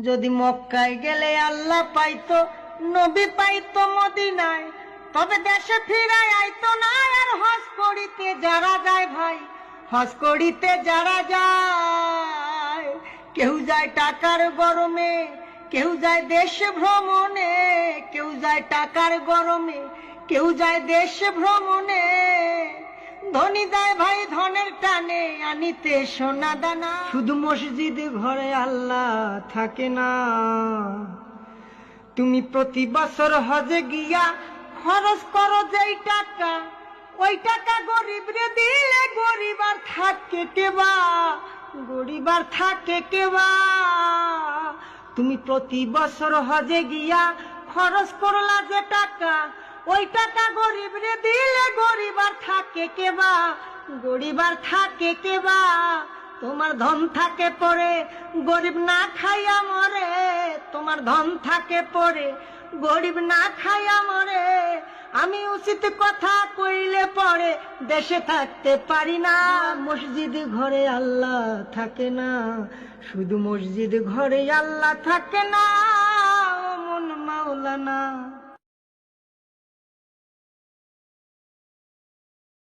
যদি মক্কায় গেলে আল্লাহ পাইতো, নবী পাইতো মদিনায়, তবে দেশে ফিরায় আইতো না। আর হজ করিতে যারা যায় ভাই, হজ করিতে যারা যায়, কেউ যায় টাকার গরমে, কেউ যায় দেশ ভ্রমণে, কেউ যায় টাকার গরমে, কেউ যায় দেশ ভ্রমণে। ধনী যায় ভাই ধনের টানে আনিতে সোনা দানা। শুধু মসজিদে ঘরে আল্লাহ থাকে না। তুমি প্রতি বছর হজে গিয়া খরচ করো যেই টাকা, ওই টাকা গরিব রে দিলে গরিব আর থাকে কেবা, গরিব আর থাকে কেবা। তুমি প্রতি বছর হজে গিয়া খরচ করলা যে টাকা, ওই টাকা গরিব রে দিলে গরিব আর থাকে কেবা, গরিব আর থাকে কেবা। তোমার ধন থাকে পরে গরিব না খাইয়া মরে, তোমার ধন থাকে পরে গরিব না খাইয়া মরে। আমি উচিত কথা কইলে পরে দেশে থাকতে পারি না। মসজিদ ঘরে আল্লাহ থাকে না, শুধু মসজিদ ঘরে আল্লাহ থাকে না। ও মন মাওলানা।